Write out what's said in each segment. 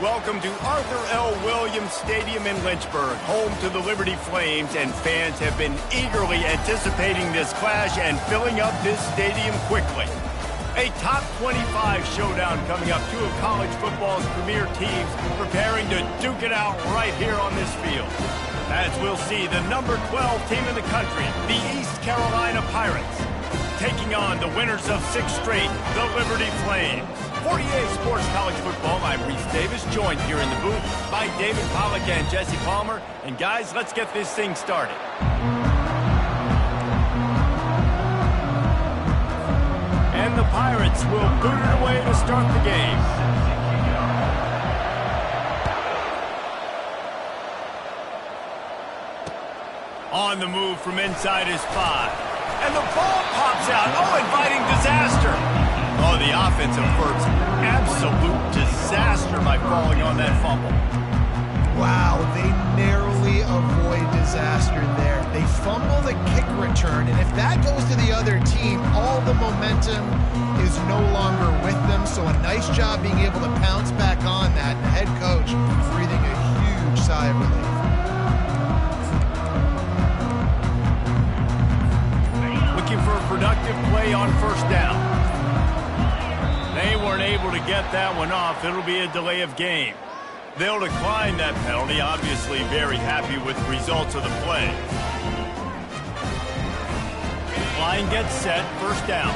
welcome to Arthur L. Williams Stadium in Lynchburg, home to the Liberty Flames, and fans have been eagerly anticipating this clash and filling up this stadium quickly. A top 25 showdown coming up, two of college football's premier teams preparing to duke it out right here on this field. As we'll see, the number 12 team in the country, the East Carolina Pirates, taking on the winners of 6 straight, the Liberty Flames. 48 Sports College Football, I'm Reese Davis, joined here in the booth by David Pollack and Jesse Palmer. And guys, let's get this thing started. And the Pirates will boot it away to start the game. On the move from inside his 5. And the ball pops out. Oh, inviting disaster. Oh, the offensive averts absolute disaster by falling on that fumble. Wow, they narrowly avoid disaster there. They fumble the kick return, and if that goes to the other team, all the momentum is no longer with them. So a nice job being able to pounce back on that. The head coach breathing a huge sigh of relief. Looking for a productive play on first down. They weren't able to get that one off. It'll be a delay of game. They'll decline that penalty, obviously very happy with the results of the play. Line gets set, first down.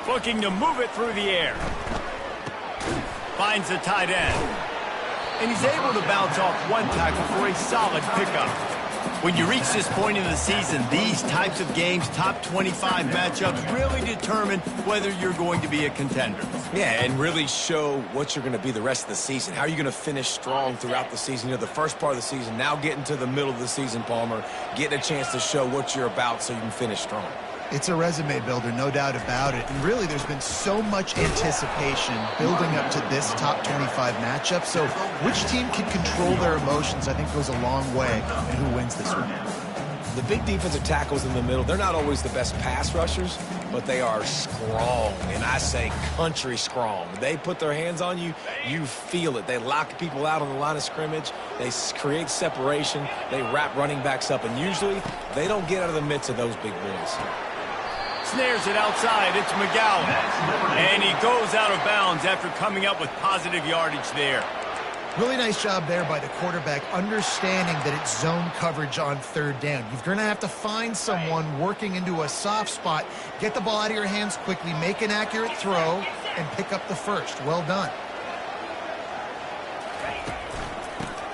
Looking to move it through the air. Finds the tight end. And he's able to bounce off one tackle for a solid pickup. When you reach this point in the season, these types of games, top 25 matchups, really determine whether you're going to be a contender. Yeah, and really show what you're going to be the rest of the season. How are you going to finish strong throughout the season? You know, the first part of the season, now getting to the middle of the season, Palmer, getting a chance to show what you're about so you can finish strong. It's a resume builder, no doubt about it. And really, there's been so much anticipation building up to this top 25 matchup. So which team can control their emotions, I think, goes a long way in who wins this one. The big defensive tackles in the middle, they're not always the best pass rushers, but they are strong, and I say country strong. They put their hands on you, you feel it. They lock people out on the line of scrimmage. They create separation. They wrap running backs up, and usually they don't get out of the midst of those big boys. Snares it outside. It's McGowan. And he goes out of bounds after coming up with positive yardage there. Really nice job there by the quarterback, understanding that it's zone coverage on third down. You're going to have to find someone working into a soft spot, get the ball out of your hands quickly, make an accurate throw, and pick up the first. Well done.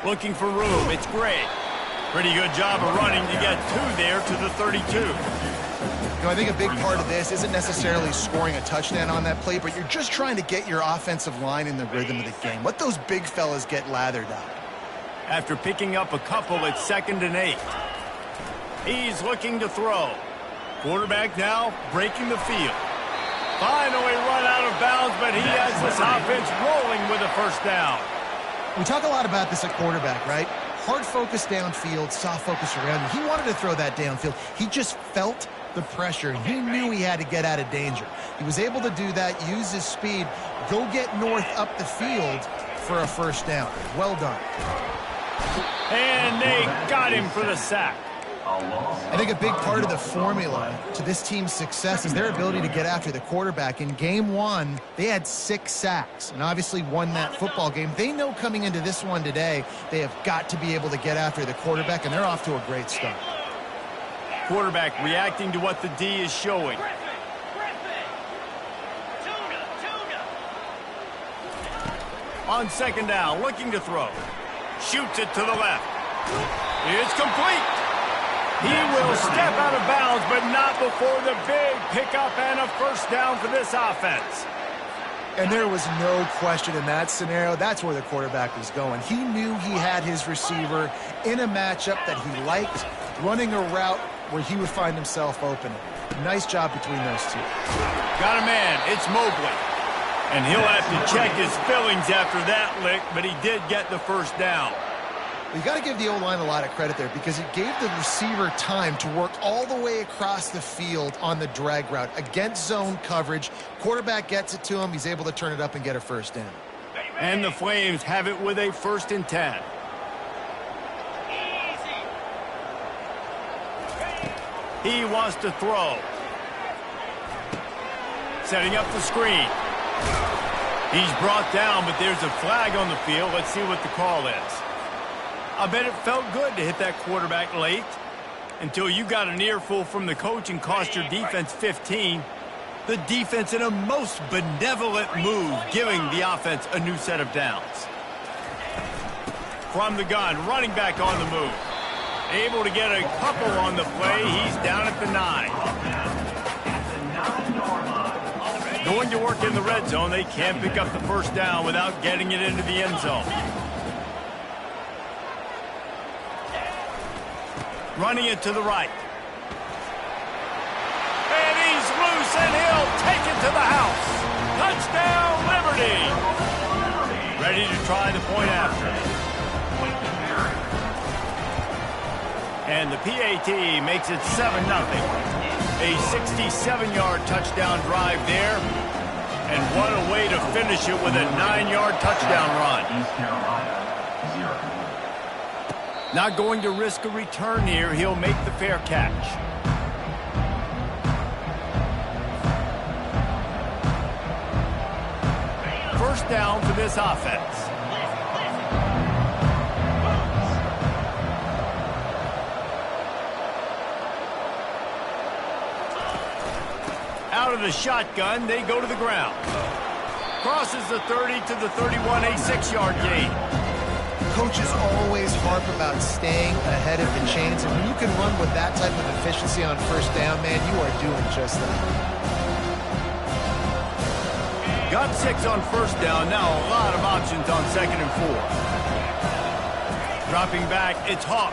Looking for room. It's great. Pretty good job of running to get 2 there to the 32. You know, I think a big part of this isn't necessarily scoring a touchdown on that play, but you're just trying to get your offensive line in the rhythm of the game. Let those big fellas get lathered up. After picking up a couple, it's 2nd and 8. He's looking to throw. Quarterback now breaking the field. Finally run out of bounds, but he has this offense rolling with a first down. We talk a lot about this at quarterback, right? Hard focus downfield, soft focus around you. He wanted to throw that downfield. He just felt the pressure. He knew he had to get out of danger. He was able to do that, use his speed, go get north up the field for a first down. Well done. And they got him for the sack. I think a big part of the formula to this team's success is their ability to get after the quarterback. In game 1, they had 6 sacks and obviously won that football game. They know coming into this one today, they have got to be able to get after the quarterback, and they're off to a great start. Quarterback reacting to what the D is showing. On 2nd down, looking to throw. Shoots it to the left. It's complete. He will step out of bounds, but not before the big pickup and a first down for this offense. And there was no question in that scenario. That's where the quarterback was going. He knew he had his receiver in a matchup that he liked, running a route where he would find himself open. Nice job between those two. Got a man. It's Mobley. And he'll have to check his fillings after that lick, but he did get the first down. You got to give the O-line a lot of credit there because it gave the receiver time to work all the way across the field on the drag route against zone coverage. Quarterback gets it to him. He's able to turn it up and get a first down. And the Flames have it with a 1st and 10. He wants to throw. Setting up the screen. He's brought down, but there's a flag on the field. Let's see what the call is. I bet it felt good to hit that quarterback late until you got an earful from the coach and cost your defense 15. The defense in a most benevolent move, giving the offense a new set of downs. From the gun, running back on the move. Able to get a couple on the play. He's down at the 9. Going to work in the red zone. They can't pick up the first down without getting it into the end zone. Running it to the right. And he's loose, and he'll take it to the house. Touchdown, Liberty. Ready to try the point after. And the PAT makes it 7-0. A 67-yard touchdown drive there. And what a way to finish it with a 9-yard touchdown run. Not going to risk a return here. He'll make the fair catch. First down for this offense. Out of the shotgun, they go to the ground. Crosses the 30 to the 31, a 6-yard gain. Coaches always harp about staying ahead of the chains, and when you can run with that type of efficiency on first down, man, you are doing just that. Got 6 on first down. Now a lot of options on 2nd and 4. Dropping back, it's Hawk.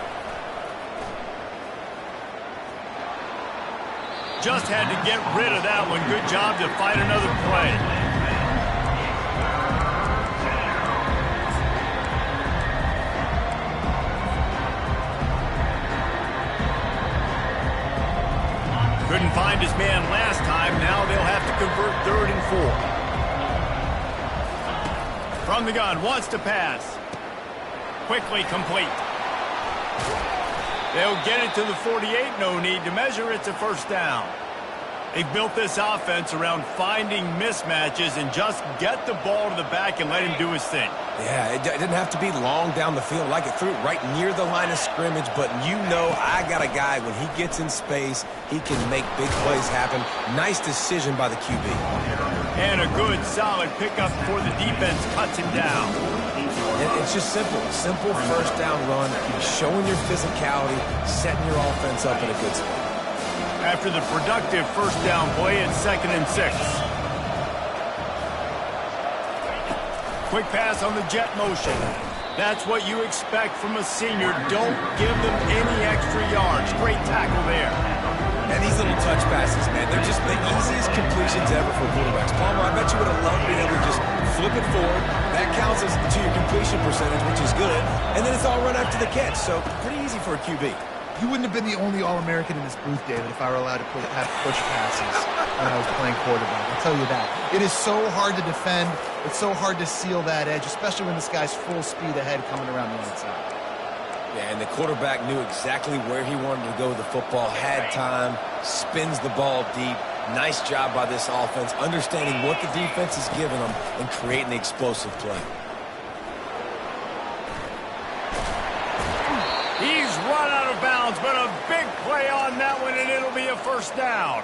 Just had to get rid of that one. Good job to fight another play. Couldn't find his man last time. Now they'll have to convert 3rd and 4. From the gun, wants to pass. Quickly complete. They'll get it to the 48. No need to measure. It's a first down. They built this offense around finding mismatches and just get the ball to the back and let him do his thing. Yeah, it didn't have to be long down the field. Like it threw it right near the line of scrimmage, but you know I got a guy, when he gets in space, he can make big plays happen. Nice decision by the QB. And a good, solid pickup before the defense cuts him down. It's just simple. Simple first down run, showing your physicality, setting your offense up in a good spot. After the productive first down play, it's 2nd and 6. Quick pass on the jet motion. That's what you expect from a senior. Don't give them any extra yards. Great tackle there. And these little touch passes, man, they're just the easiest completions ever for quarterbacks. Palmer, I bet you would have loved being able to just flip it forward. That counts as to your completion percentage, which is good. And then it's all run after the catch, so pretty easy for a QB. You wouldn't have been the only All-American in this booth, David, if I were allowed to have push passes when I was playing quarterback. I'll tell you that. It is so hard to defend. It's so hard to seal that edge, especially when this guy's full speed ahead coming around the outside. Yeah, and the quarterback knew exactly where he wanted to go with the football, had time, spins the ball deep. Nice job by this offense, understanding what the defense is giving them and creating the explosive play. He's run out of bounds, but a big play on that one, and it'll be a first down.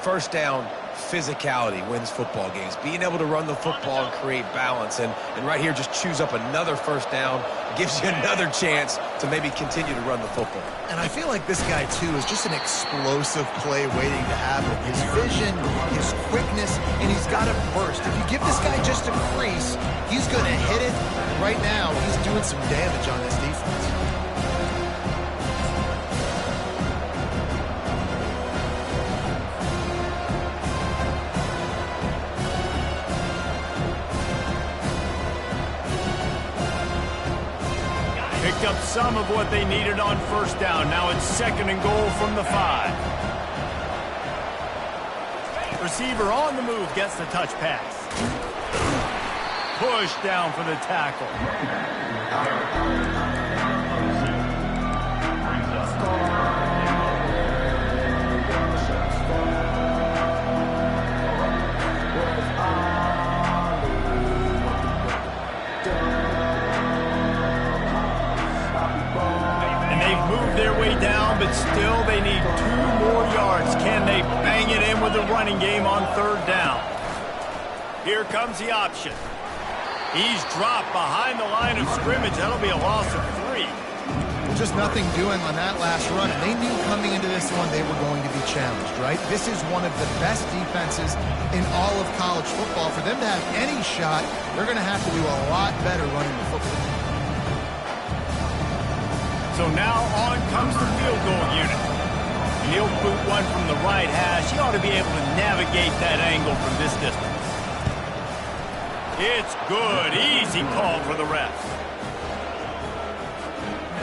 First down, physicality wins football games. Being able to run the football and create balance. And right here, just choose up another first down. Gives you another chance to maybe continue to run the football. And I feel like this guy, too, is just an explosive play waiting to happen. His vision, his quickness, and he's got a burst. If you give this guy just a crease, he's going to hit it. Right now, he's doing some damage on this defense. Picked up some of what they needed on first down. Now it's 2nd and goal from the 5. Receiver on the move gets the touch pass. Push down for the tackle. Their way down, but still they need 2 more yards. Can they bang it in with a running game on 3rd down? Here comes the option. He's dropped behind the line of scrimmage. That'll be a loss of 3. Just nothing doing on that last run, and they knew coming into this one they were going to be challenged, right? This is one of the best defenses in all of college football. For them to have any shot, they're going to have to do a lot better running the football. So now on comes the field goal unit. And he'll boot one from the right hash. He ought to be able to navigate that angle from this distance. It's good. Easy call for the refs.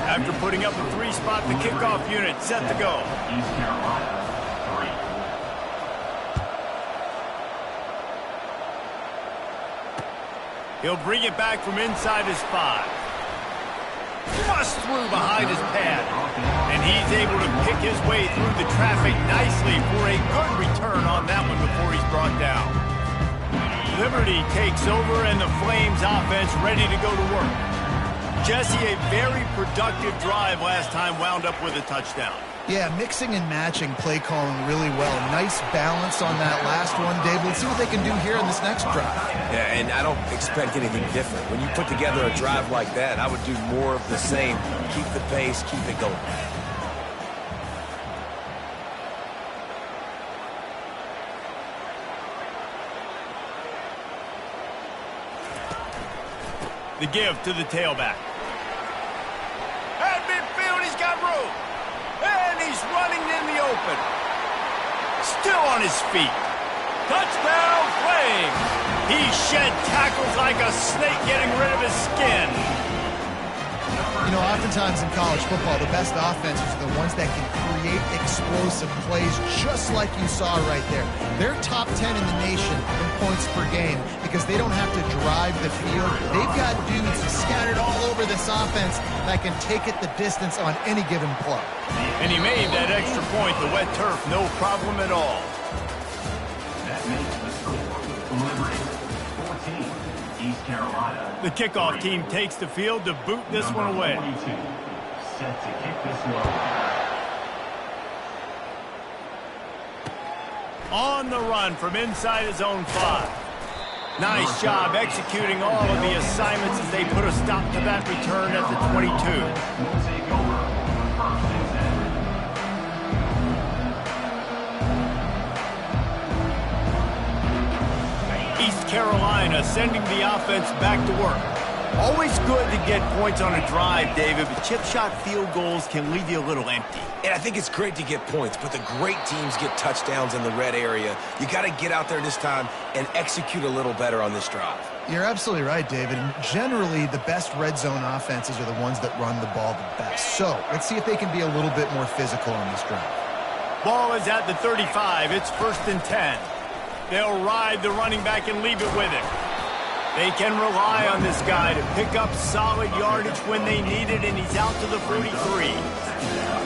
After putting up a 3 spot, the kickoff unit set to go. East Carolina, 3. He'll bring it back from inside his 5. Bust through behind his pad. And he's able to pick his way through the traffic nicely for a good return on that one before he's brought down. Liberty takes over and the Flames offense ready to go to work. Jesse, a very productive drive last time wound up with a touchdown. Yeah, mixing and matching play calling really well. Nice balance on that last one, Dave. Let's see what they can do here in this next drive. Yeah, and I don't expect anything different. When you put together a drive like that, I would do more of the same. Keep the pace, keep it going. The give to the tailback. At midfield, he's got room. And he's running in the open. Still on his feet. Touchdown, Flames. He shed tackles like a snake getting rid of his skin. You know, oftentimes in college football, the best offenses are the ones that can create explosive plays just like you saw right there. They're top 10 in the nation in points per game because they don't have to drive the field. They've got dudes scattered all over this offense that can take it the distance on any given play. And he made that extra point, the wet turf, no problem at all. That makes the score. Liberty, 14. East Carolina. The kickoff team takes the field to boot this one away. 22. Set to kick this one. On the run from inside his own 5. Nice job executing all of the assignments as they put a stop to that return at the 22. We'll take over on 1st and 10. East Carolina sending the offense back to work. Always good to get points on a drive, David, but chip shot field goals can leave you a little empty. And I think it's great to get points, but the great teams get touchdowns in the red area. You got to get out there this time and execute a little better on this drive. You're absolutely right, David. Generally, the best red zone offenses are the ones that run the ball the best. So let's see if they can be a little bit more physical on this drive. Ball is at the 35. It's 1st and 10. They'll ride the running back and leave it with him. They can rely on this guy to pick up solid yardage when they need it, and he's out to the 43.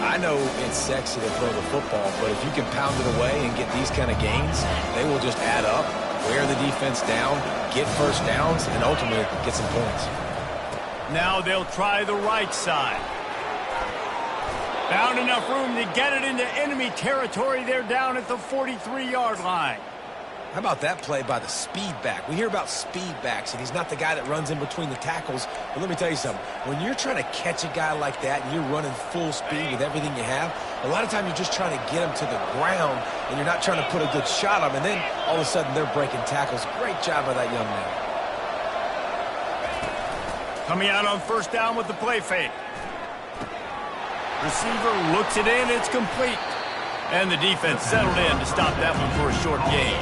I know it's sexy to throw the football, but if you can pound it away and get these kind of gains, they will just add up, wear the defense down, get first downs, and ultimately get some points. Now they'll try the right side. Found enough room to get it into enemy territory. They're down at the 43-yard line. How about that play by the speed back? We hear about speed backs, and he's not the guy that runs in between the tackles. But let me tell you something. When you're trying to catch a guy like that and you're running full speed with everything you have, a lot of times you're just trying to get him to the ground, and you're not trying to put a good shot on him. And then all of a sudden they're breaking tackles. Great job by that young man. Coming out on first down with the play fake. Receiver looks it in. It's complete. And the defense settled in to stop that one for a short gain.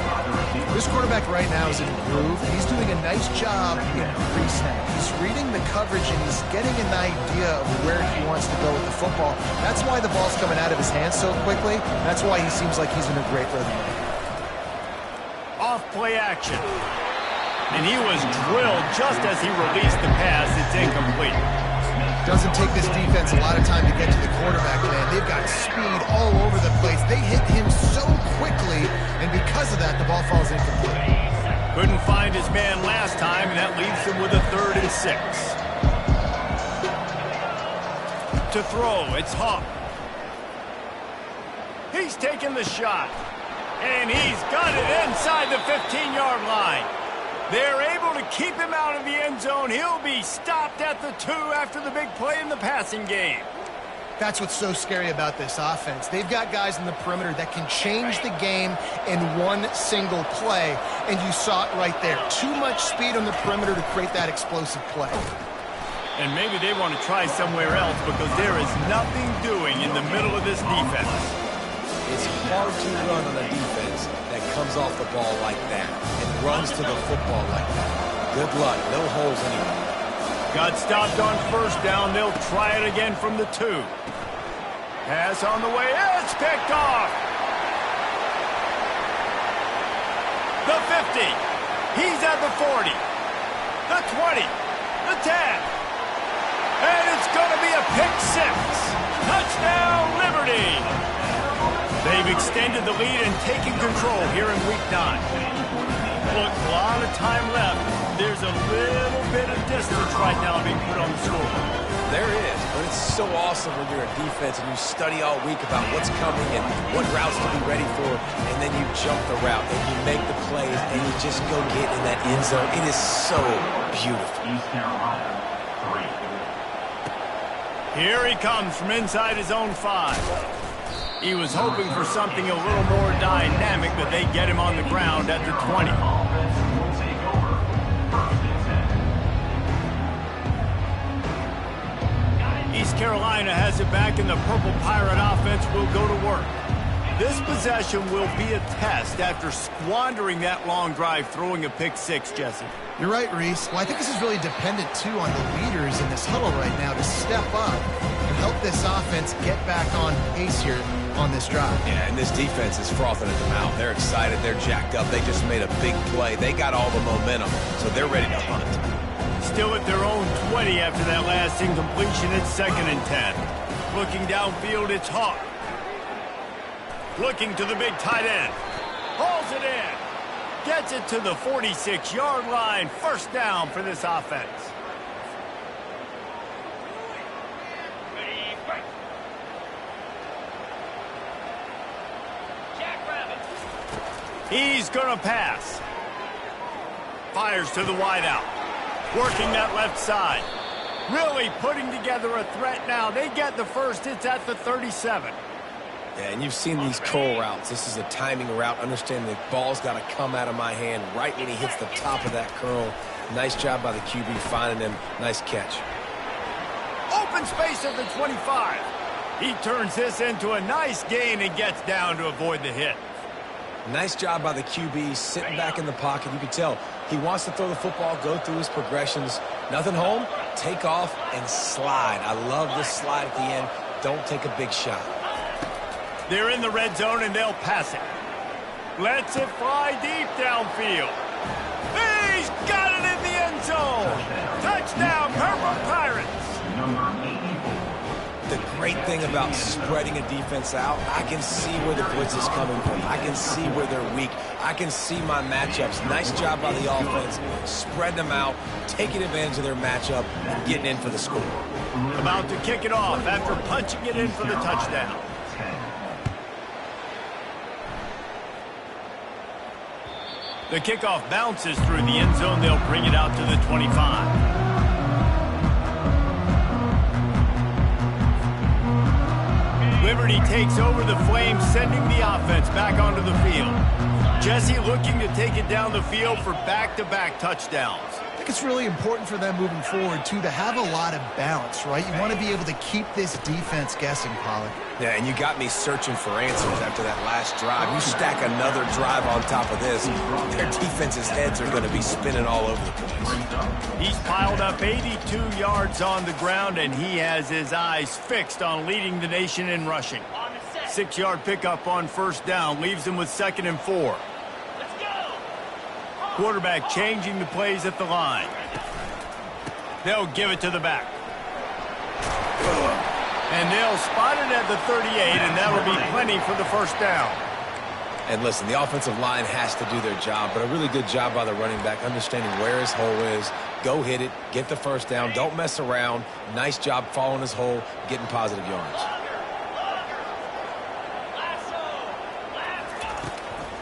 This quarterback right now is in a groove. He's doing a nice job in pre-snap. He's reading the the coverage, and he's getting an idea of where he wants to go with the football. That's why the ball's coming out of his hands so quickly. That's why he seems like he's in a great rhythm. Off play action. And he was drilled just as he released the pass. It's incomplete. Doesn't take this defense a lot of time to get to the quarterback, man. They've got speed all over the place. They hit him so quickly, and because of that, the ball falls incomplete. Couldn't find his man last time, and that leaves him with a 3rd and 6. To throw, it's Hawk. He's taking the shot. And he's got it inside the 15-yard line. They're able to keep him out of the end zone. He'll be stopped at the 2 after the big play in the passing game. That's what's so scary about this offense. They've got guys in the perimeter that can change the game in one single play, and you saw it right there. Too much speed on the perimeter to create that explosive play. And maybe they want to try somewhere else because there is nothing doing in the middle of this defense. It's hard to run on a defense that comes off the ball like that and runs to the football like that. Good luck. No holes anywhere. Got stopped on 1st down. They'll try it again from the 2. Pass on the way. It's picked off. The 50. He's at the 40. The 20. The 10. And it's going to be a pick 6. Touchdown, Liberty. They've extended the lead and taken control here in Week 9. Look, a lot of time left. There's a little bit of distance right now being put on the scoreboard. There is, but it's so awesome when you're a defense and you study all week about what's coming and what routes to be ready for, and then you jump the route and you make the plays and you just go get in that end zone. It is so beautiful. East Carolina, 3. Here he comes from inside his own 5. He was hoping for something a little more dynamic, but they get him on the ground at the 20. Offense will take over. 1st and 10. East Carolina has it back, and the Purple Pirate offense will go to work. This possession will be a test after squandering that long drive, throwing a pick 6, Jesse. You're right, Reese. Well, I think this is really dependent, too, on the leaders in this huddle right now to step up and help this offense get back on pace here on this drive. Yeah, and this defense is frothing at the mouth. They're excited. They're jacked up. They just made a big play. They got all the momentum, so they're ready to hunt. Still at their own 20 after that last incompletion. It's 2nd and 10. Looking downfield, it's Hawk. Looking to the big tight end. Hauls it in. Gets it to the 46-yard line. 1st down for this offense. He's going to pass. Fires to the wideout. Working that left side. Really putting together a threat now. They get the 1st. It's at the 37. Yeah, and you've seen these curl routes. This is a timing route. Understand the ball's got to come out of my hand right when he hits the top of that curl. Nice job by the QB finding him. Nice catch. Open space at the 25. He turns this into a nice gain and gets down to avoid the hit. Nice job by the QB sitting back in the pocket. You can tell he wants to throw the football, go through his progressions. Nothing home, take off, and slide. I love this slide at the end. Don't take a big shot. They're in the red zone, and they'll pass it. Lets it fly deep downfield. He's got it in the end zone. Touchdown, Purple Pirates. Number 84. The great thing about spreading a defense out, I can see where the blitz is coming from. I can see where they're weak. I can see my matchups. Nice job by the offense, spreading them out, taking advantage of their matchup, and getting in for the score. About to kick it off after punching it in for the touchdown. The kickoff bounces through the end zone. They'll bring it out to the 25. Liberty takes over the Flames, sending the offense back onto the field. Jesse looking to take it down the field for back-to-back touchdowns. I think think it's really important for them moving forward, too, to have a lot of balance, right? You want to be able to keep this defense guessing, Pollard. Yeah, and you got me searching for answers after that last drive. You stack another drive on top of this, their defense's heads are going to be spinning all over the place. He's piled up 82 yards on the ground, and he has his eyes fixed on leading the nation in rushing. 6-yard pickup on first down leaves him with 2nd and 4. Quarterback changing the plays at the line. They'll give it to the back. And they'll spot it at the 38, and that'll be plenty for the first down. And listen, the offensive line has to do their job, but a really good job by the running back understanding where his hole is. Go hit it, get the first down, don't mess around. Nice job following his hole, getting positive yards.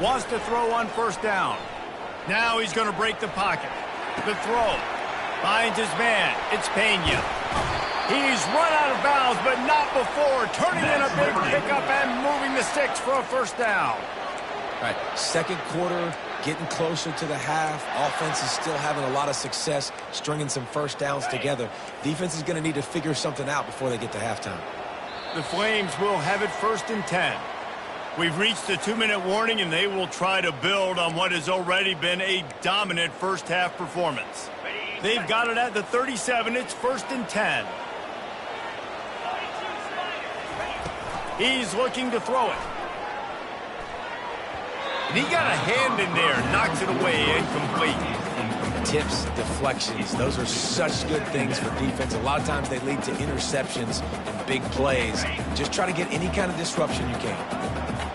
Wants to throw on first down. Now he's going to break the pocket. The throw. Finds his man. It's Pena. He's run out of bounds, but not before. Turning in a big pickup and moving the sticks for a first down. All right, second quarter, getting closer to the half. Offense is still having a lot of success stringing some first downs together. Defense is going to need to figure something out before they get to halftime. The Flames will have it 1st and 10. We've reached the 2-minute warning, and they will try to build on what has already been a dominant first-half performance. They've got it at the 37. It's 1st and 10. He's looking to throw it. And he got a hand in there, knocks it away, incomplete. Tips, deflections, those are such good things for defense. A lot of times they lead to interceptions and big plays. Just try to get any kind of disruption you can.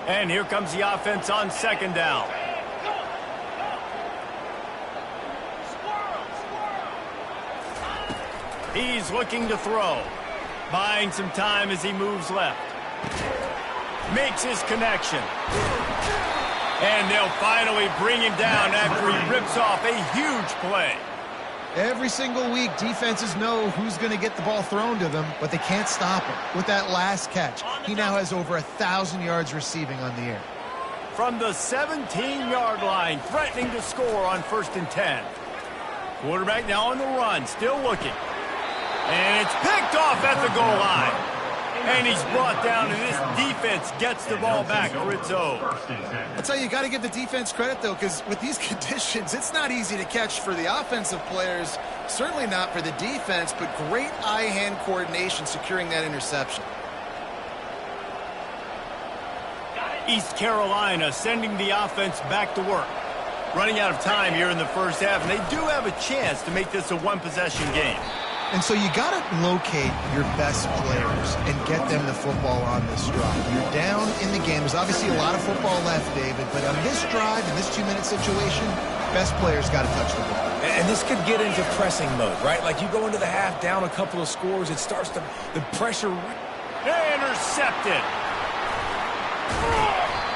And here comes the offense on 2nd down. He's looking to throw. Buying some time as he moves left. Makes his connection. And they'll finally bring him down after he rips off a huge play. Every single week, defenses know who's going to get the ball thrown to them, but they can't stop him. With that last catch, he now has over 1,000 yards receiving on the air. From the 17-yard line, threatening to score on 1st and 10. Quarterback now on the run, still looking. And it's picked off at the goal line. And he's brought down, and this defense gets the ball back for its own. That's how you got to give the defense credit, though, because with these conditions, it's not easy to catch for the offensive players, certainly not for the defense, but great eye-hand coordination securing that interception. East Carolina sending the offense back to work. Running out of time here in the first half, and they do have a chance to make this a one-possession game. And so you got to locate your best players and get them the football on this drive. You're down in the game. There's obviously a lot of football left, David, but on this drive, in this 2-minute situation, best players got to touch the ball. And this could get into pressing mode, right? Like you go into the half down a couple of scores, it starts to, the pressure. Intercepted.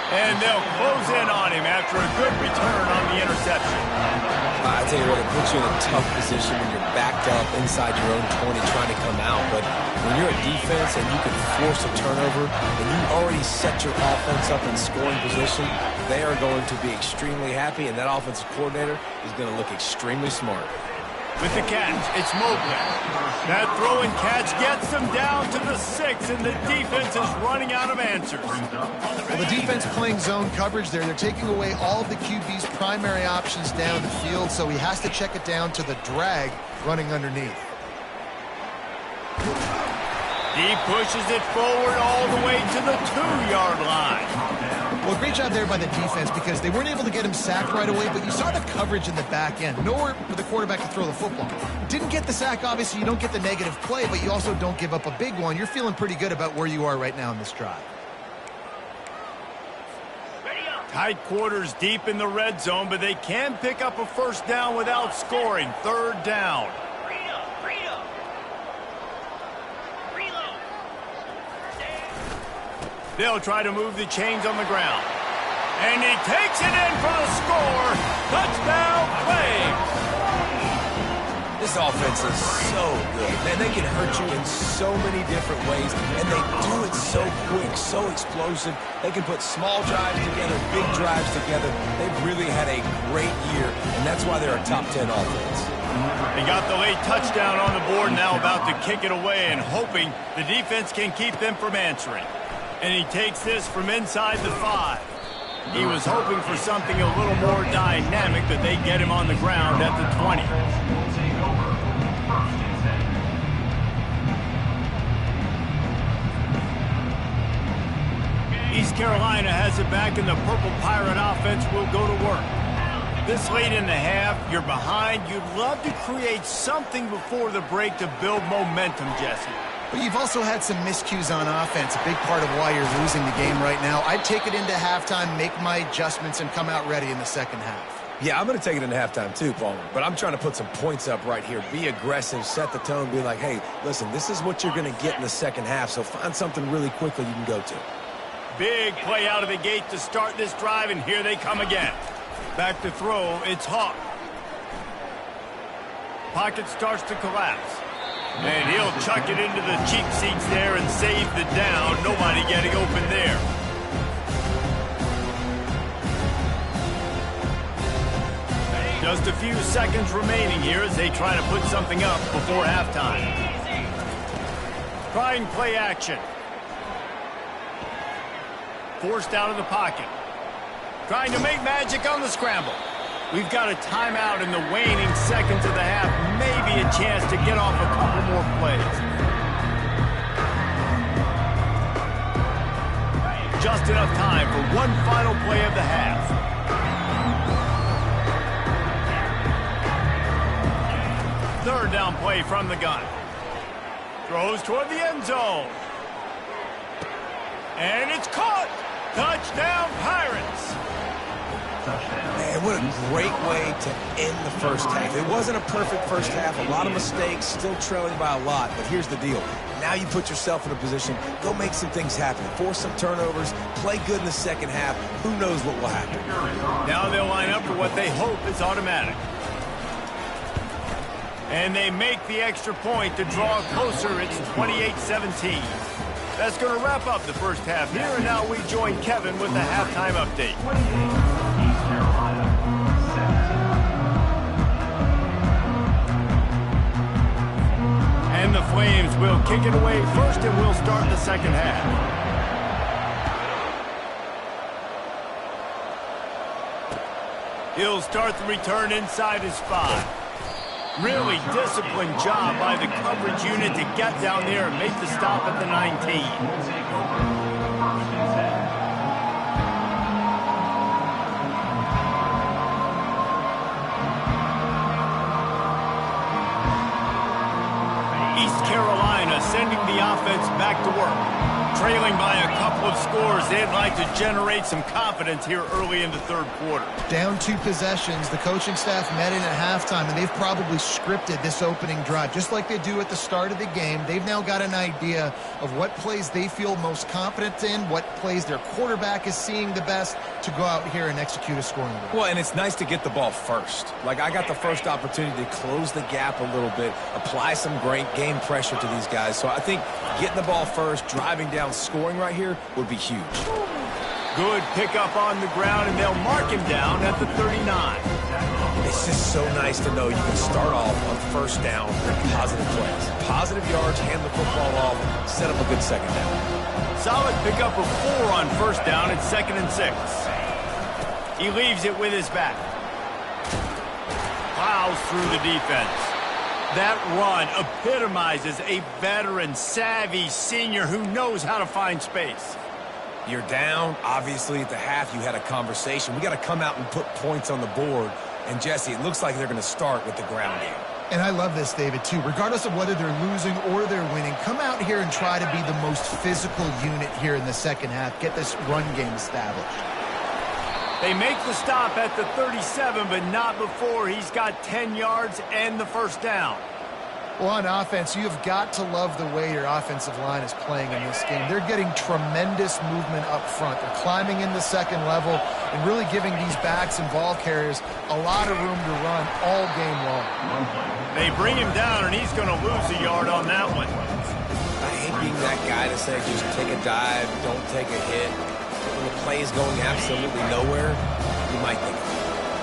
And they'll close in on him after a good return on the interception. I tell you what, it puts you in a tough position when you're backed up inside your own 20 trying to come out. But when you're a defense and you can force a turnover and you already set your offense up in scoring position, they are going to be extremely happy, and that offensive coordinator is going to look extremely smart. With the catch, it's Mobley. That throw and catch gets them down to the 6, and the defense is running out of answers. Well, the defense playing zone coverage there. They're taking away all of the QB's primary options down the field, so he has to check it down to the drag running underneath. He pushes it forward all the way to the 2-yard line. Well, great job there by the defense because they weren't able to get him sacked right away, but you saw the coverage in the back end. Nowhere for the quarterback to throw the football. Didn't get the sack, obviously. You don't get the negative play, but you also don't give up a big one. You're feeling pretty good about where you are right now in this drive. Tight quarters deep in the red zone, but they can pick up a first down without scoring. 3rd down. They'll try to move the chains on the ground. And he takes it in for the score. Touchdown, Flames. This offense is so good. Man, they can hurt you in so many different ways, and they do it so quick, so explosive. They can put small drives together, big drives together. They've really had a great year, and that's why they're a top 10 offense. They got the late touchdown on the board, now about to kick it away and hoping the defense can keep them from answering. And he takes this from inside the 5. He was hoping for something a little more dynamic, but they get him on the ground at the 20. East Carolina has it back, and the Purple Pirate offense will go to work. This late in the half, you're behind. You'd love to create something before the break to build momentum, Jesse. But you've also had some miscues on offense, a big part of why you're losing the game right now. I'd take it into halftime, make my adjustments, and come out ready in the second half. Yeah, I'm going to take it into halftime too, Paul. But I'm trying to put some points up right here. Be aggressive, set the tone, be like, hey, listen, this is what you're going to get in the second half, so find something really quickly you can go to. Big play out of the gate to start this drive, and here they come again. Back to throw, it's Hawk. Pocket starts to collapse. And he'll chuck it into the cheap seats there and save the down. Nobody getting open there. Just a few seconds remaining here as they try to put something up before halftime. Trying play action. Forced out of the pocket. Trying to make magic on the scramble. We've got a timeout in the waning seconds of the half. Maybe a chance to get off a couple more plays. Just enough time for one final play of the half. Third down play from the gun. Throws toward the end zone. And it's caught. Touchdown, Pirates. Man, what a great way to end the first half. It wasn't a perfect first half. A lot of mistakes, still trailing by a lot. But here's the deal. Now you put yourself in a position, go make some things happen. Force some turnovers, play good in the second half. Who knows what will happen. Now they'll line up for what they hope is automatic. And they make the extra point to draw closer. It's 28-17. That's going to wrap up the first half here, and now we join Kevin with the halftime update. And the Flames will kick it away first, and we'll start the second half. He'll start the return inside his 5. Really disciplined job by the coverage unit to get down there and make the stop at the 19. East Carolina sending the offense back to work. Trailing by a couple of scores, they'd like to generate some confidence here early in the third quarter. Down 2 possessions, the coaching staff met in at halftime, and they've probably scripted this opening drive. Just like they do at the start of the game, they've now got an idea of what plays they feel most confident in, what plays their quarterback is seeing the best to go out here and execute a scoring drive. Well, and it's nice to get the ball first. Like, I got the first opportunity to close the gap a little bit, apply some great game pressure to these guys. So I think getting the ball first, driving down, scoring right here would be huge. Good pickup on the ground, and they'll mark him down at the 39. It's just so nice to know you can start off on first down with positive plays. Positive yards, hand the football off, set up a good second down. Solid pickup of 4 on first down at 2nd and 6. He leaves it with his back. Plows through the defense. That run epitomizes a veteran, savvy senior who knows how to find space. You're down. Obviously, at the half, you had a conversation. We got to come out and put points on the board. And, Jesse, it looks like they're going to start with the ground game. And I love this, David, too. Regardless of whether they're losing or they're winning, come out here and try to be the most physical unit here in the second half. Get this run game established. They make the stop at the 37, but not before he's got 10 yards and the first down. Well, on offense, you've got to love the way your offensive line is playing in this game. They're getting tremendous movement up front. They're climbing in the second level and really giving these backs and ball carriers a lot of room to run all game long. They bring him down, and he's going to lose a yard on that one. I hate being that guy to say just take a dive, don't take a hit. When the play is going absolutely nowhere, you might think.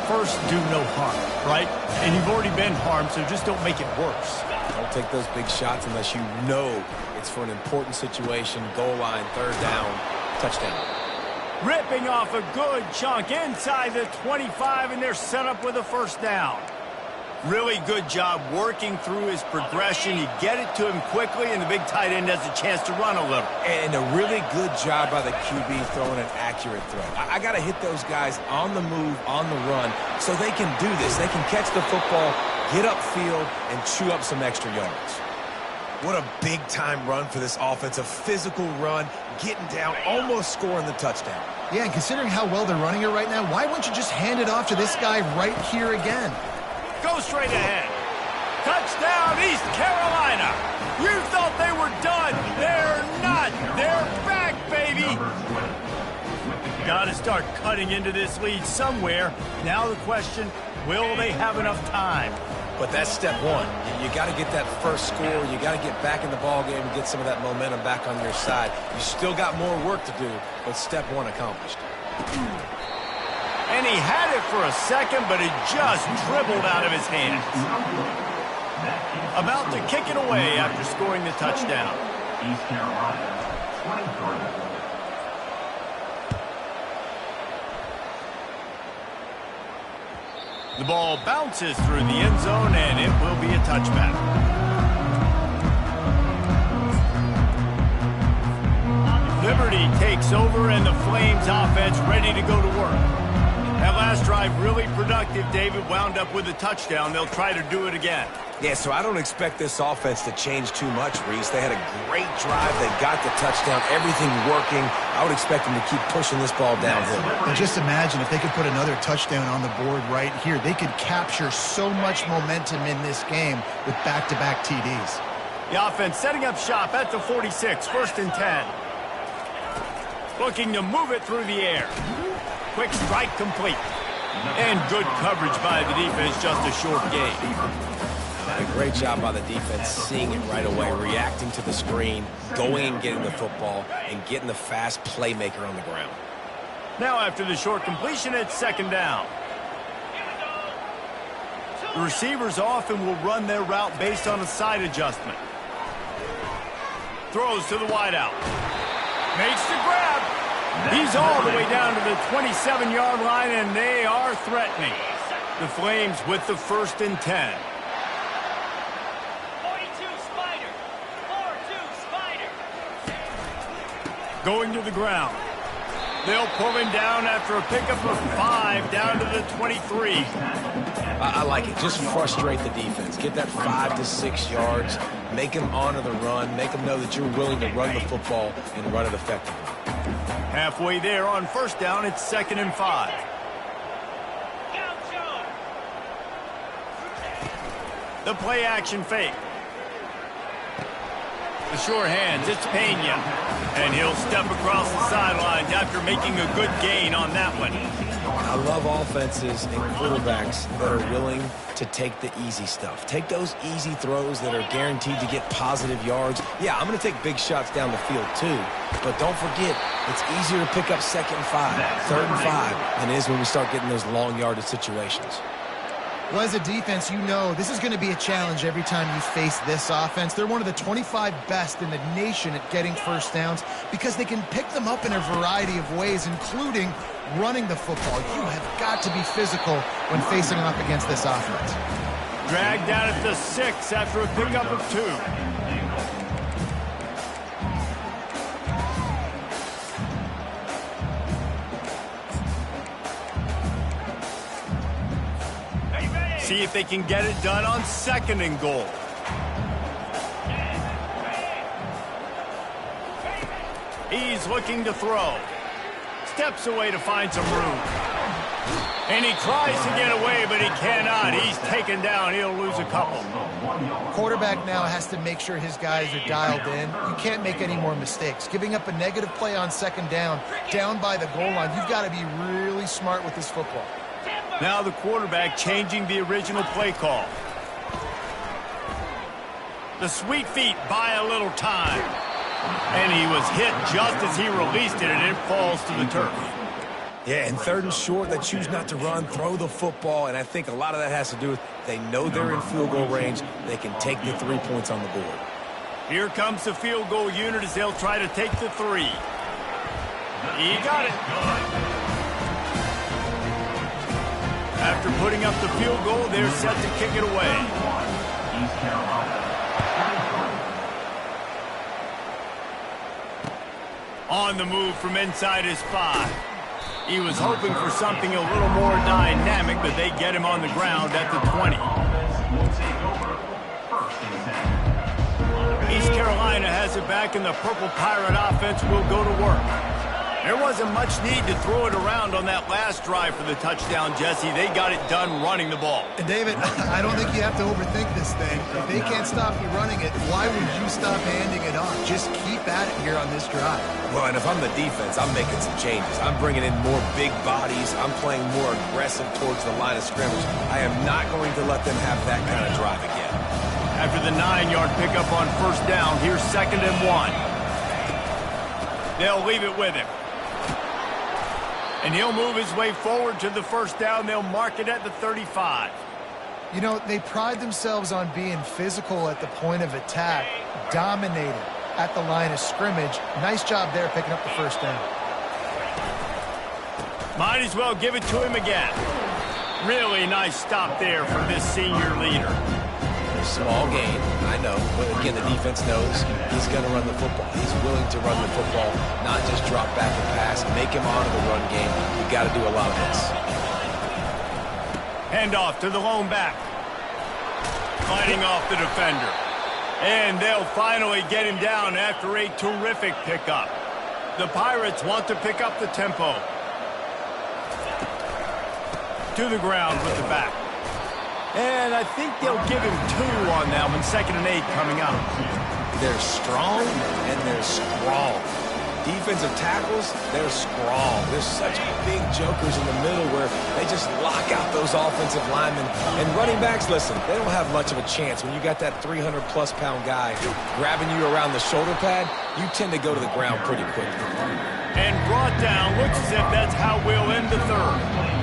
First, do no harm, right? And you've already been harmed, so just don't make it worse. Don't take those big shots unless you know it's for an important situation. Goal line, third down, touchdown. Ripping off a good chunk inside the 25, and they're set up with a first down. Really good job working through his progression. You get it to him quickly, and the big tight end has a chance to run a little. And a really good job by the QB throwing an accurate throw. I got to hit those guys on the move, on the run, so they can do this. They can catch the football, get upfield, and chew up some extra yards. What a big-time run for this offense. A physical run, getting down, almost scoring the touchdown. Yeah, and considering how well they're running it right now, why wouldn't you just hand it off to this guy right here again? Go straight ahead. Touchdown, East Carolina. You thought they were done. They're not. They're back, baby. Got to start cutting into this lead somewhere. Now the question, will they have enough time? But that's step one. You got to get that first score. You got to get back in the ball game and get some of that momentum back on your side. You still got more work to do, but step one accomplished. And he had it for a second, but it just dribbled out of his hands. About to kick it away after scoring the touchdown. East Carolina, 23. The ball bounces through the end zone, and it will be a touchback. Liberty takes over, and the Flames offense ready to go to work. That last drive really productive. David wound up with a touchdown. They'll try to do it again. Yeah, so I don't expect this offense to change too much, Reese. They had a great drive. They got the touchdown. Everything working. I would expect them to keep pushing this ball downhill. And just imagine if they could put another touchdown on the board right here. They could capture so much momentum in this game with back-to-back TDs. The offense setting up shop at the 46, 1st and 10. Looking to move it through the air. Quick strike complete. And good coverage by the defense, just a short gain. A great job by the defense, seeing it right away, reacting to the screen, going and getting the football, and getting the fast playmaker on the ground. Now after the short completion, it's 2nd down. The receivers often will run their route based on a side adjustment. Throws to the wideout. Makes the grab. He's all the way down to the 27-yard line, and they are threatening. The Flames with the 1st and 10. 42 Spider. 4-2 Spider. Going to the ground. They'll pull him down after a pickup of 5 down to the 23. I like it. Just frustrate the defense. Get that 5 to 6 yards. Make them honor the run. Make them know that you're willing to run the football and run it effectively. Halfway there on 1st down, it's 2nd and 5. The play action fake. The sure hands, it's Pena. And he'll step across the sidelines after making a good gain on that one. I love offenses and quarterbacks that are willing to take the easy stuff. Take those easy throws that are guaranteed to get positive yards. Yeah, I'm going to take big shots down the field too, but don't forget, it's easier to pick up 2nd and 5, 3rd and 5 than it is when we start getting those long yardage situations. Well, as a defense, you know this is going to be a challenge every time you face this offense. They're one of the 25 best in the nation at getting first downs because they can pick them up in a variety of ways, including running the football. You have got to be physical when facing up against this offense. Dragged down at the 6 after a pickup of 2. See if they can get it done on 2nd and goal. He's looking to throw. Steps away to find some room. And he tries to get away, but he cannot. He's taken down. He'll lose a couple. Quarterback now has to make sure his guys are dialed in. You can't make any more mistakes. Giving up a negative play on 2nd down by the goal line, you've got to be really smart with this football. Now the quarterback changing the original play call. The sweet feet buy a little time. And he was hit just as he released it, and it falls to the turf. Yeah, and 3rd and short, they choose not to run, throw the football, and I think a lot of that has to do with they know they're in field goal range. They can take the 3 points on the board. Here comes the field goal unit as they'll try to take the 3. He got it. After putting up the field goal, they're set to kick it away. East Carolina. On the move from inside his 5. He was hoping for something a little more dynamic, but they get him on the ground at the 20. East Carolina has it back, and the Purple Pirate offense will go to work. There wasn't much need to throw it around on that last drive for the touchdown, Jesse. They got it done running the ball. And David, I don't think you have to overthink this thing. If they can't stop you running it, why would you stop handing it off? Just keep at it here on this drive. Well, and if I'm the defense, I'm making some changes. I'm bringing in more big bodies. I'm playing more aggressive towards the line of scrimmage. I am not going to let them have that kind of drive again. After the 9-yard pickup on 1st down, here's 2nd and 1. They'll leave it with him. And he'll move his way forward to the 1st down. They'll mark it at the 35. You know, they pride themselves on being physical at the point of attack, dominated at the line of scrimmage. Nice job there picking up the 1st down. Might as well give it to him again. Really nice stop there from this senior leader. Small gain, I know, but again, the defense knows he's going to run the football. He's willing to run the football, not just drop back and pass, make him honor the run game. You've got to do a lot of this. Handoff to the lone back. Fighting off the defender. And they'll finally get him down after a terrific pickup. The Pirates want to pick up the tempo. To the ground with the back. And I think they'll give him 2 on that one. 2nd and 8 coming up. They're strong and they're strong. Defensive tackles, they're strong. There's such big jokers in the middle where they just lock out those offensive linemen. And running backs, listen, they don't have much of a chance. When you got that 300-plus pound guy grabbing you around the shoulder pad, you tend to go to the ground pretty quickly. And brought down. Looks as if that's how we'll end the 3rd.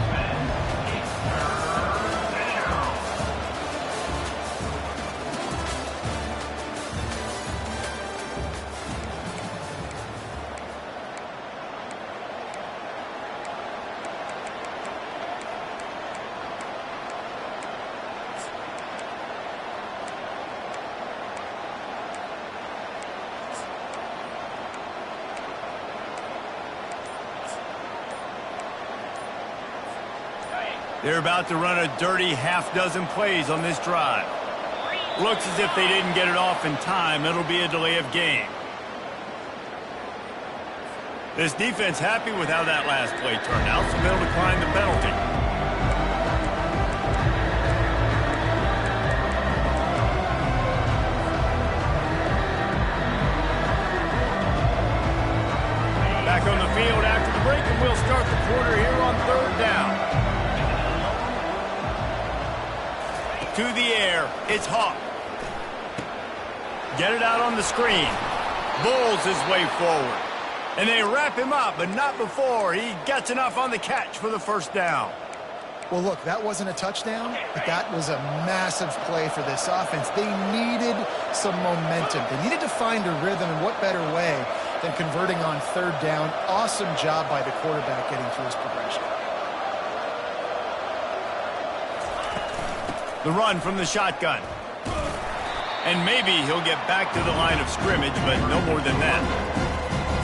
They're about to run a dirty half-dozen plays on this drive. Looks as if they didn't get it off in time. It'll be a delay of game. This defense happy with how that last play turned out, so they'll decline the penalty. Back on the field after the break, and we'll start the quarter here on 3rd down. To the air, it's Hawk. Get it out on the screen. Bulls his way forward. And they wrap him up, but not before he gets enough on the catch for the 1st down. Well, look, that wasn't a touchdown, but that was a massive play for this offense. They needed some momentum. They needed to find a rhythm, and what better way than converting on 3rd down. Awesome job by the quarterback getting through his progression. The run from the shotgun. And maybe he'll get back to the line of scrimmage, but no more than that.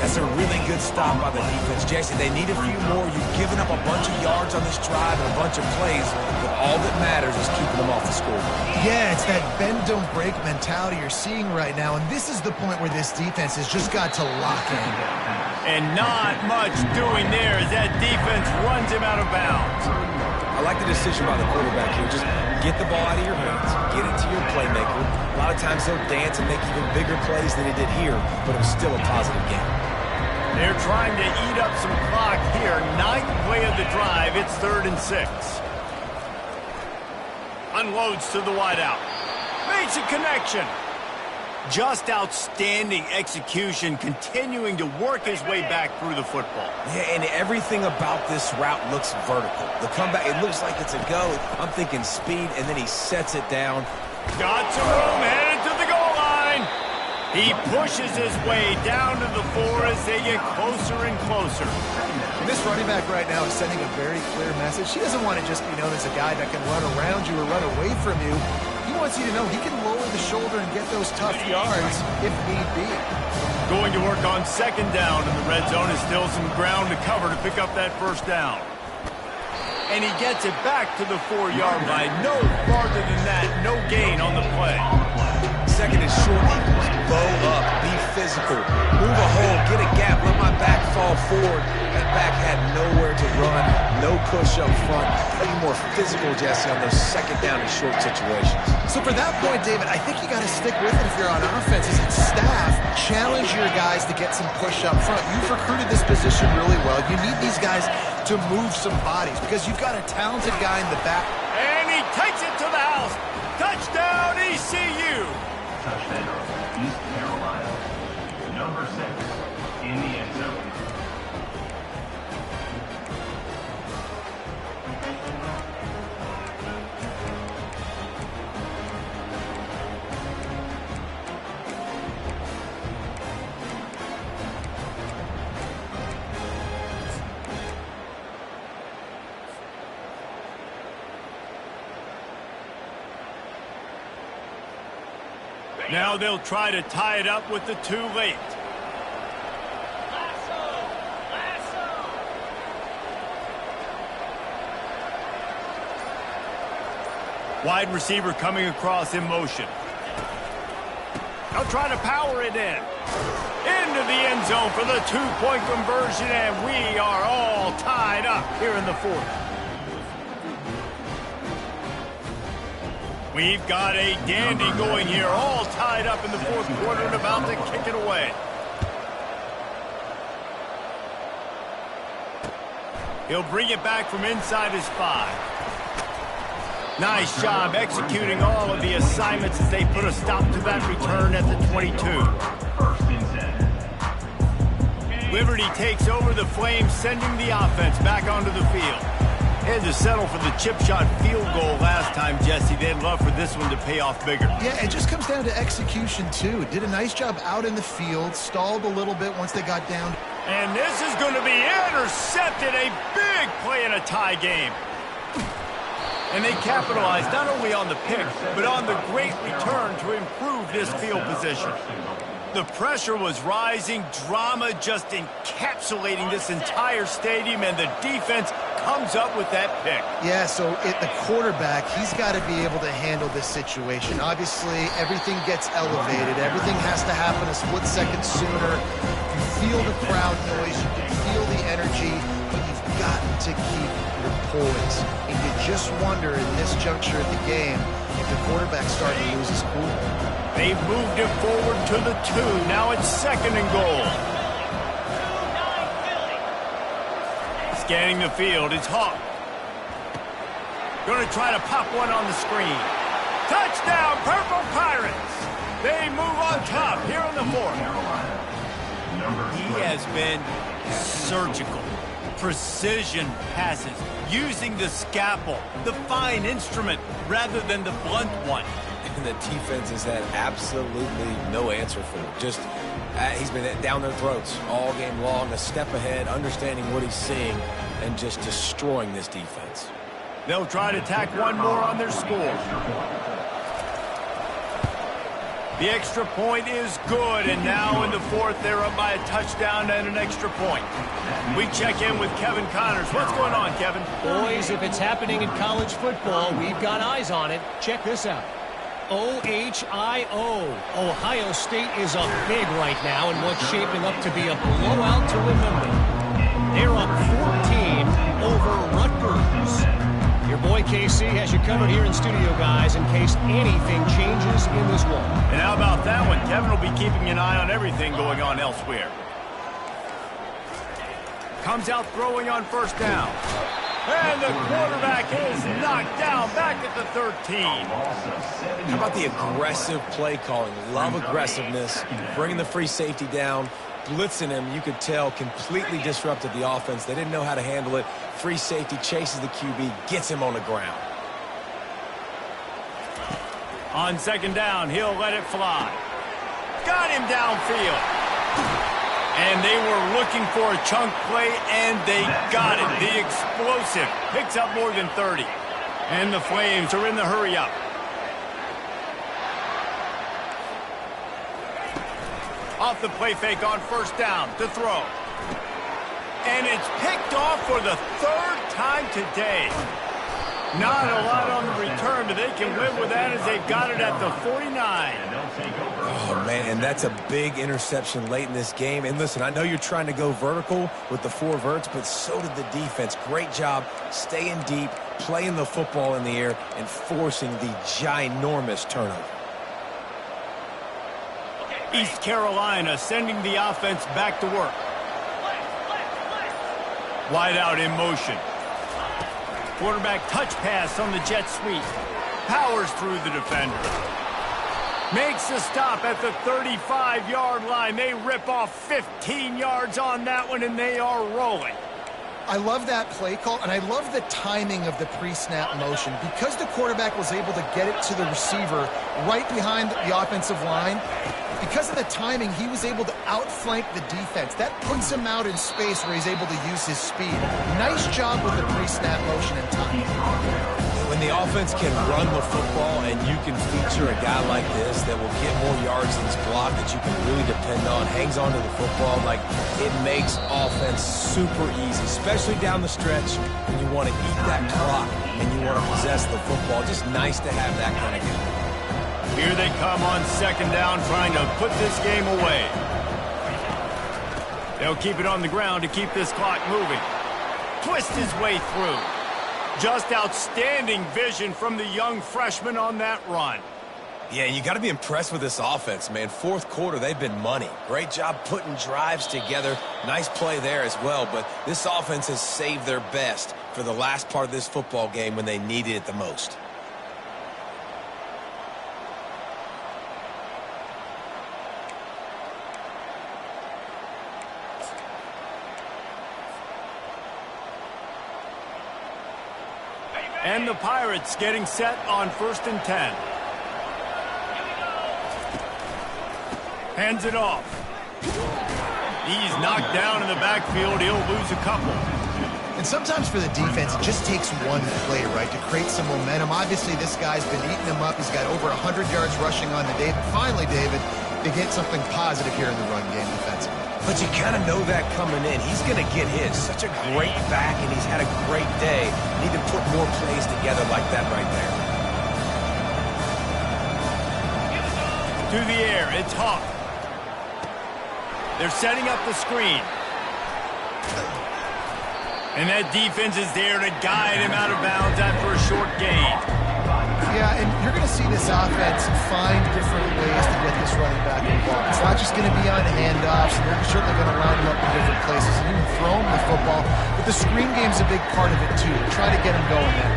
That's a really good stop by the defense, Jesse. They need a few more. You've given up a bunch of yards on this drive and a bunch of plays, but all that matters is keeping them off the scoreboard. Yeah, it's that bend, don't break mentality you're seeing right now, and this is the point where this defense has just got to lock in. And not much doing there as that defense runs him out of bounds. I like the decision by the quarterback here. Just get the ball out of your hands, get it to your playmaker. A lot of times he'll dance and make even bigger plays than he did here, but it was still a positive game. They're trying to eat up some clock here. 9th play of the drive. It's 3rd and 6. Unloads to the wideout. Makes a connection. Just outstanding execution, continuing to work his way back through the football. Yeah, and everything about this route looks vertical. The comeback, it looks like it's a go. I'm thinking speed, and then he sets it down. Got some room, headed to the goal line. He pushes his way down to the 4 as they get closer and closer. This running back right now is sending a very clear message. He doesn't want to just be known as a guy that can run around you or run away from you. He wants you to know he can lower the shoulder and get those tough yards if need be. Going to work on second down in the red zone. Is still some ground to cover to pick up that first down. And he gets it back to the 4-yard line. No farther than that. No gain on the play. Second and short equals bow up, be physical, move a hole, get a gap, let my back fall forward. That back had nowhere to run, no push up front. Be more physical, Jesse, on those second down and short situations. So for that point, David, I think you got to stick with it if you're on offense. As its staff, challenge your guys to get some push up front. You've recruited this position really well. You need these guys to move some bodies because you've got a talented guy in the back. And he takes it to the house. Touchdown, ECU. Touchdown, East Carolina. Number 6 in the end zone. Now they'll try to tie it up with the 2 late. Wide receiver coming across in motion. They'll try to power it in. Into the end zone for the 2-point conversion, and we are all tied up here in the 4th. We've got a dandy going here, all tied up in the 4th quarter and about to kick it away. He'll bring it back from inside his 5. Nice job executing all of the assignments as they put a stop to that return at the 22. Liberty takes over the Flames, sending the offense back onto the field. Had to settle for the chip shot field goal last time, Jesse. They'd love for this one to pay off bigger. Yeah, it just comes down to execution, too. Did a nice job out in the field, stalled a little bit once they got down. And this is going to be intercepted. A big play in a tie game. And they capitalized not only on the pick, but on the great return to improve this field position. The pressure was rising, drama just encapsulating this entire stadium, and the defense comes up with that pick. Yeah, so the quarterback, he's got to be able to handle this situation. Obviously, everything gets elevated. Everything has to happen a split second sooner. You feel the crowd noise. You can feel the energy, but you've got to keep your poise. And you just wonder in this juncture of the game if the quarterback's starting to lose his cool. They've moved it forward to the 2. Now it's 2nd and goal. Scanning the field, it's Hawk. Going to try to pop one on the screen. Touchdown, Purple Pirates! They move on top here in the 4th. He has been surgical. Precision passes, using the scalpel, the fine instrument, rather than the blunt one. And the defense has had absolutely no answer for it. Just, he's been down their throats all game long, a step ahead, understanding what he's seeing, and just destroying this defense. They'll try to tack one more on their score. The extra point is good, and now in the 4th, they're up by a touchdown and an extra point. We check in with Kevin Connors. What's going on, Kevin? Boys, if it's happening in college football, we've got eyes on it. Check this out. OHIO. Ohio State is up big right now in what's shaping up to be a blowout to remember. They're up 14 over Rutgers. Your boy KC has you covered here in studio, guys, in case anything changes in this one. And how about that one? Kevin will be keeping an eye on everything going on elsewhere. Comes out throwing on first down. And the quarterback is knocked down back at the 13. How about the aggressive play calling? Love aggressiveness, bringing the free safety down, blitzing him. You could tell completely disrupted the offense. They didn't know how to handle it. Free safety chases the QB, gets him on the ground. On second down, he'll let it fly. Got him downfield. And they were looking for a chunk play, and they got it. The explosive picks up more than 30. And the Flames are in the hurry-up. Off the play fake on first down to throw. And it's picked off for the third time today. Not a lot on the return, but they can live with that as they've got it at the 49. Oh, man, and that's a big interception late in this game. And listen, I know you're trying to go vertical with the 4 verts, but so did the defense. Great job staying deep, playing the football in the air, and forcing the ginormous turnover. East Carolina sending the offense back to work. Wide out in motion. Quarterback touch pass on the jet sweep. Powers through the defender. Makes the stop at the 35-yard line. They rip off 15 yards on that one, and they are rolling. I love that play call, and I love the timing of the pre-snap motion. Because the quarterback was able to get it to the receiver right behind the offensive line, because of the timing, he was able to outflank the defense. That puts him out in space where he's able to use his speed. Nice job with the pre-snap motion and timing. When the offense can run the football and you can feature a guy like this that will get more yards than his block that you can really depend on, hangs on to the football, like it makes offense super easy, especially down the stretch when you want to eat that clock and you want to possess the football. Just nice to have that kind of game. Here they come on second down, trying to put this game away. They'll keep it on the ground to keep this clock moving. Twist his way through. Just outstanding vision from the young freshman on that run. Yeah, you got to be impressed with this offense, man. Fourth quarter, they've been money. Great job putting drives together. Nice play there as well, but this offense has saved their best for the last part of this football game when they needed it the most. And the Pirates getting set on 1st and 10. Hands it off. He's knocked down in the backfield. He'll lose a couple. And sometimes for the defense, it just takes one play, right, to create some momentum. Obviously, this guy's been eating him up. He's got over 100 yards rushing on the day. But finally, David, they get something positive here in the run game defensively. But you kind of know that coming in. He's going to get his. Such a great back, and he's had a great day. Need to put more plays together like that right there. To the air, it's Hawk. They're setting up the screen. And that defense is there to guide him out of bounds after a short gain. Yeah, and you're going to see this offense find different ways to get this running back involved. It's not just going to be on handoffs, and they're certainly going to line him up in different places and even throw him the football. But the screen game's a big part of it, too. Try to get him going there.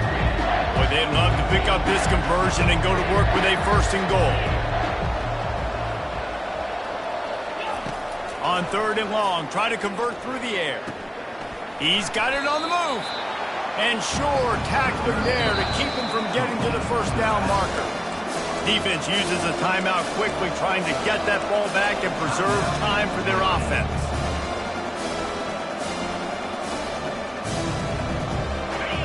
Boy, they'd love to pick up this conversion and go to work with a 1st and goal. On 3rd and long, try to convert through the air. He's got it on the move. And sure, tackling there to keep him from getting to the 1st down marker. Defense uses a timeout quickly, trying to get that ball back and preserve time for their offense.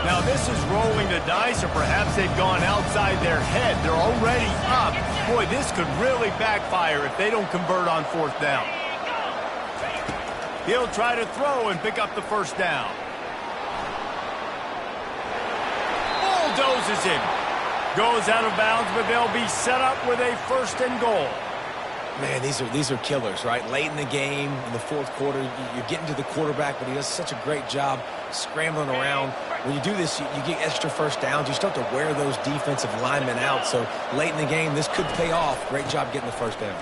Now this is rolling the dice, or perhaps they've gone outside their head. They're already up. Boy, this could really backfire if they don't convert on 4th down. He'll try to throw and pick up the 1st down. Bulldozes him. Goes out of bounds, but they'll be set up with a 1st and goal. Man, these are killers, right? Late in the game, in the 4th quarter, you're getting to the quarterback, but he does such a great job scrambling around. When you do this, you get extra 1st downs. You start to wear those defensive linemen out. So late in the game, this could pay off. Great job getting the 1st down.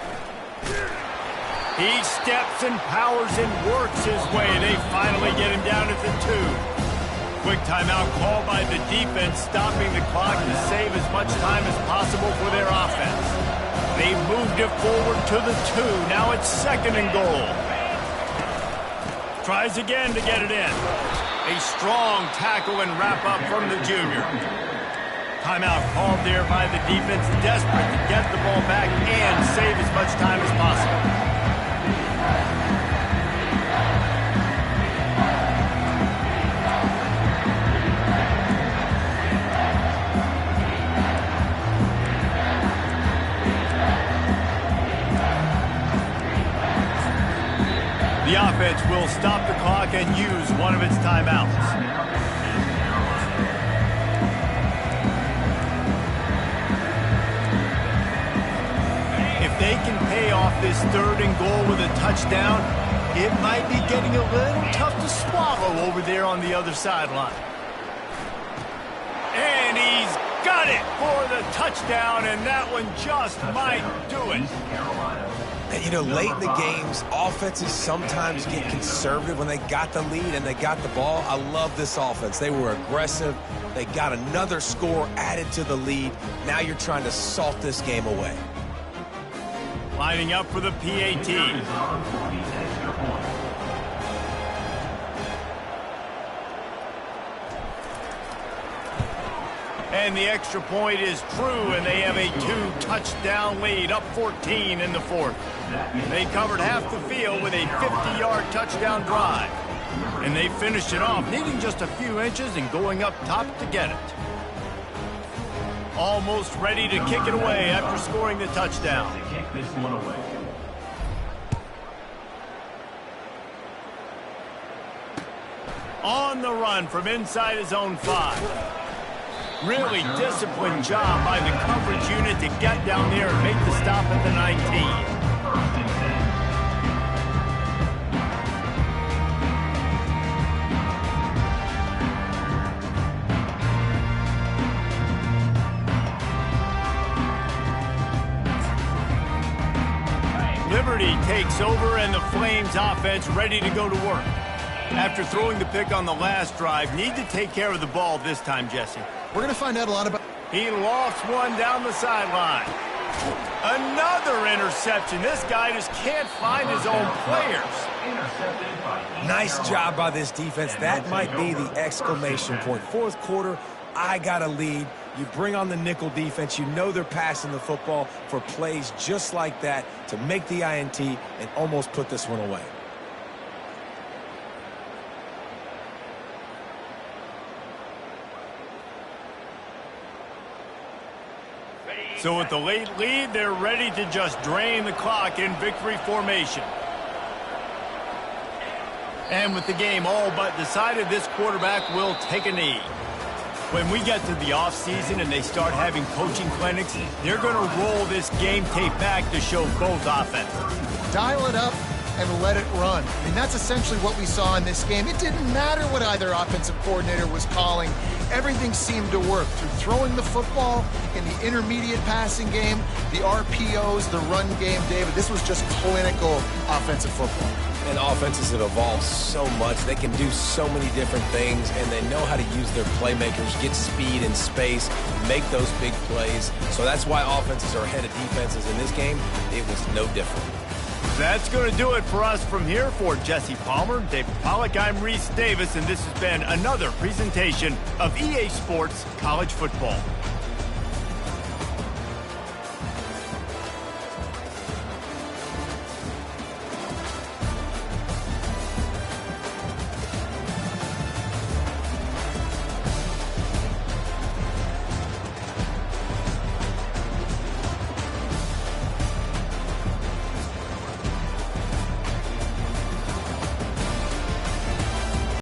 He steps and powers and works his way. They finally get him down at the 2. Quick timeout called by the defense, stopping the clock to save as much time as possible for their offense. They've moved it forward to the 2. Now it's 2nd and goal. Tries again to get it in. A strong tackle and wrap up from the junior. Timeout called there by the defense, desperate to get the ball back and save as much time as possible. The offense will stop the clock and use one of its timeouts. If they can pay off this 3rd and goal with a touchdown, it might be getting a little tough to swallow over there on the other sideline. And he's got it for the touchdown, and that one just might do it. And, you know, late in the games, offenses sometimes get conservative when they got the lead and they got the ball. I love this offense. They were aggressive. They got another score added to the lead. Now you're trying to salt this game away. Lining up for the PAT. And the extra point is true, and they have a 2-touchdown lead, up 14 in the 4th. They covered half the field with a 50-yard touchdown drive. And they finished it off, needing just a few inches and going up top to get it. Almost ready to kick it away after scoring the touchdown. To kick this one away. On the run from inside his own 5. Really disciplined job by the coverage unit to get down there and make the stop at the 19. Liberty takes over, and the Flames offense ready to go to work. After throwing the pick on the last drive, need to take care of the ball this time, Jesse. We're going to find out a lot about... He lofts one down the sideline. Another interception. This guy just can't find his own players. Nice job by this defense. That might be the exclamation point. 4th quarter, I got a lead. You bring on the nickel defense. You know they're passing the football for plays just like that to make the INT and almost put this one away. So with the late lead, they're ready to just drain the clock in victory formation. And with the game all but decided, this quarterback will take a knee. When we get to the offseason and they start having coaching clinics, they're going to roll this game tape back to show both offenses. Dial it up and let it run. I mean, that's essentially what we saw in this game. It didn't matter what either offensive coordinator was calling. Everything seemed to work through throwing the football in the intermediate passing game, the RPOs, the run game, David. This was just clinical offensive football. And offenses have evolved so much. They can do so many different things, and they know how to use their playmakers, get speed and space, make those big plays. So that's why offenses are ahead of defenses in this game. It was no different. That's going to do it for us from here. For Jesse Palmer, David Pollack, I'm Reese Davis, and this has been another presentation of EA Sports College Football.